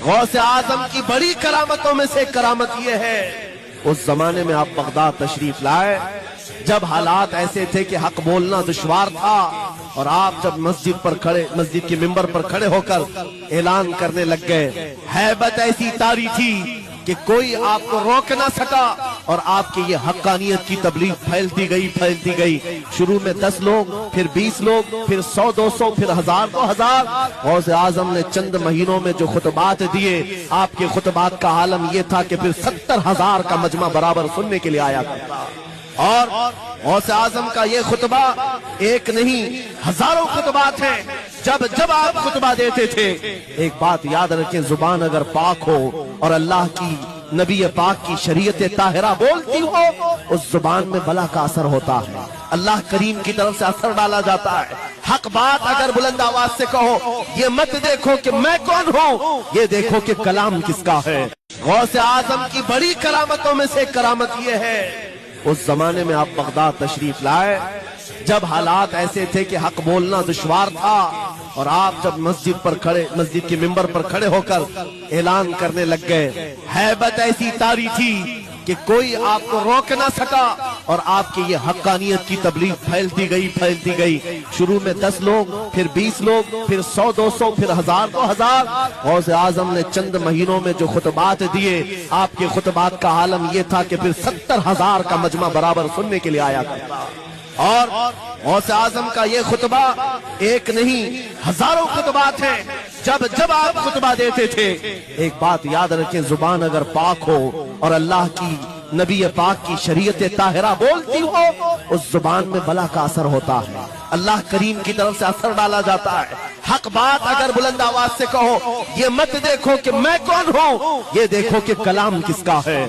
غوث اعظم کی بڑی کرامتوں میں سے کرامت یہ ہے، اس زمانے میں آپ بغداد تشریف لائے جب حالات ایسے تھے کہ حق بولنا دشوار تھا، اور آپ جب مسجد کے ممبر پر کھڑے ہو کر اعلان کرنے لگ گئے، ہیبت ایسی طاری تھی کہ کوئی آپ کو روک نہ سکا، اور آپ کی یہ حقانیت کی تبلیغ پھیلتی گئی۔ شروع میں 10 لوگ، پھر 20 لوگ، پھر 100 200، پھر 1000 2000۔ غوث اعظم نے چند مہینوں میں جو خطبات دیے، آپ کے خطبات کا عالم یہ تھا کہ پھر 70,000 کا مجمع برابر سننے کے لیے آیا کرتا۔ اور غوث اعظم کا یہ خطبہ ایک نہیں، ہزاروں خطبات ہیں۔ جب آپ خطبہ دیتے تھے، ایک بات یاد رکھیں، زبان اگر پاک ہو اور اللہ کی نبی پاک کی شریعت طاہرہ بولتی ہو، اس زبان میں بلا کا اثر ہوتا ہے، اللہ کریم کی طرف سے اثر ڈالا جاتا ہے۔ حق بات اگر بلند آواز سے کہو، یہ مت دیکھو کہ میں کون ہوں، یہ دیکھو کہ کلام کس کا ہے۔ غوث اعظم کی بڑی کرامتوں میں سے کرامت یہ ہے، اس زمانے میں آپ بغداد تشریف لائے جب حالات ایسے تھے کہ حق بولنا دشوار تھا، اور آپ جب مسجد کے ممبر پر کھڑے ہو کر اعلان کرنے لگ گئے، ہیبت ایسی طاری تھی کہ کوئی آپ کو روک نہ سکا، اور آپ کی یہ حقانیت کی تبلیغ پھیلتی گئی۔ شروع میں 10 لوگ، پھر 20 لوگ، پھر 100 200، پھر 1000 2000۔ غوث اعظم نے چند مہینوں میں جو خطبات دیے، آپ کے خطبات کا عالم یہ تھا کہ پھر 70,000 کا مجمع برابر سننے کے لیے آیا کرتا۔ اور غوث اعظم کا یہ خطبہ ایک نہیں، ہزاروں خطبات ہیں۔ جب آپ خطبہ دیتے تھے، ایک بات یاد رکھیں، زبان اگر پاک ہو اور اللہ کی نبی پاک کی شریعت طاہرہ بولتی ہو، اس زبان میں بلا کا اثر ہوتا ہے، اللہ کریم کی طرف سے اثر ڈالا جاتا ہے۔ حق بات اگر بلند آواز سے کہو، یہ مت دیکھو کہ میں کون ہوں، یہ دیکھو کہ کلام کس کا ہے۔